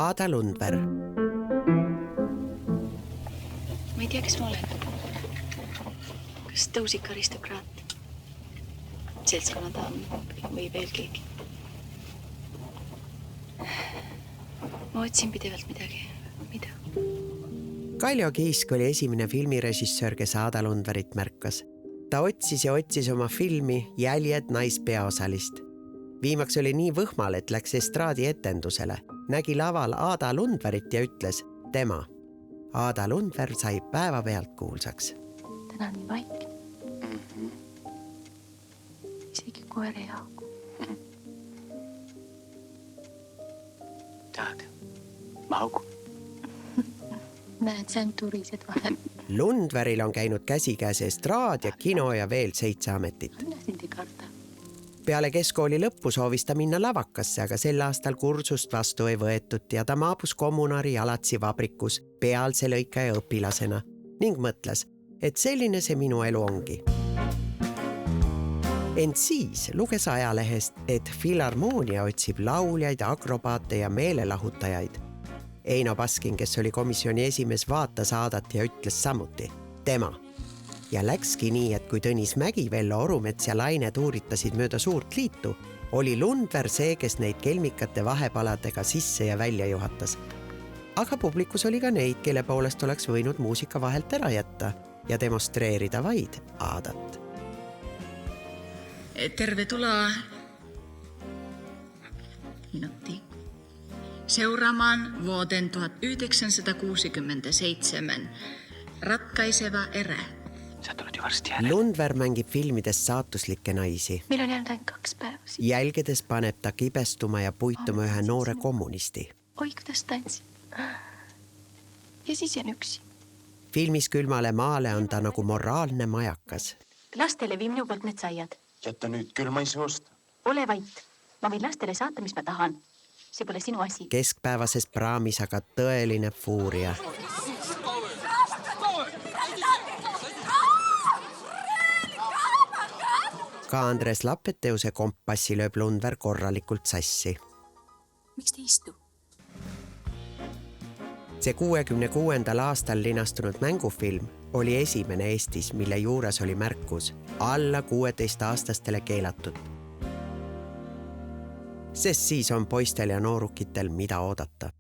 Aada Lundberg. Ma ei tea, kes ma olen. Kas tõusik aristokraat? Seltskonnadaam või veel keegi? Ma otsin pidevalt midagi. Mida? Kaljo Kiisk oli esimene filmirežissöör, kes Aada Lundbergit märkas. Ta otsis ja otsis oma filmi Jäljed naispeaosalist. Viimaks oli nii võhmal, et läks estraadi etendusele. Nägi laval Aada Lundbergit ja ütles tema. Aada Lundberg sai päevapealt kuulsaks. Täna on nii vaik. Isegi koer ei haagu. Tead, ma haugun. Näed, see on turised vahel. Lundbergil on käinud käsikäes estraad ja kino ja veel 7 ametit. Anna sind ei karda. Peale keskkooli lõppu soovis ta minna lavakasse, aga sel aastal kursust vastu ei võetud ja ta maabus kommunari Jalatsi vabrikus pealse lõikaja õpilasena ning mõtles, et selline see minu elu ongi. Ent siis luges ajalehest, et Filharmoonia otsib lauljaid, akrobaate ja meelelahutajaid. Eino Baskin, kes oli komisjoni esimees, vaatas Aadat ja ütles samuti tema. Ja läkski nii, et kui Tõnis Mägi, Vello Orumets ja Laine tuuritasid mööda suurt liitu, oli Lundberg see, kes neid kelmikate vahepaladega sisse ja välja juhatas. Aga publikus oli ka neid, kelle poolest oleks võinud muusika vahelt ära jätta ja demonstreerida vaid Aadat. Tervetuloa minuuttiin. Seuraamaan vuoden 1967 ratkaiseva erä. Sä tuled ju varsti jälle. Lundberg mängib filmides saatuslikke naisi. Meil on jäänud ainult 2 päeva. Jälgedes paneb ta kibestuma ja puituma ühe noore kommunisti. Oi, kuidas tantsin. Ja siis jään üksi. Filmis Külmale maale on ta nagu moraalne majakas. Lastele vii minu poolt need saiad. Jätta nüüd, küll ma ei saa osta. Ole vait. Ma võin lastele saata, mis ma tahan. See pole sinu asi. Keskpäevases praamis aga tõeline fuuria. Ka Andres Lappeteuse kompassi lööb Lundberg korralikult sassi. Miks te istu? See 66. aastal linastunud mängufilm oli esimene Eestis, mille juures oli märkus alla 16-aastastele keelatud. Sest siis on poistel ja noorukitel mida oodata.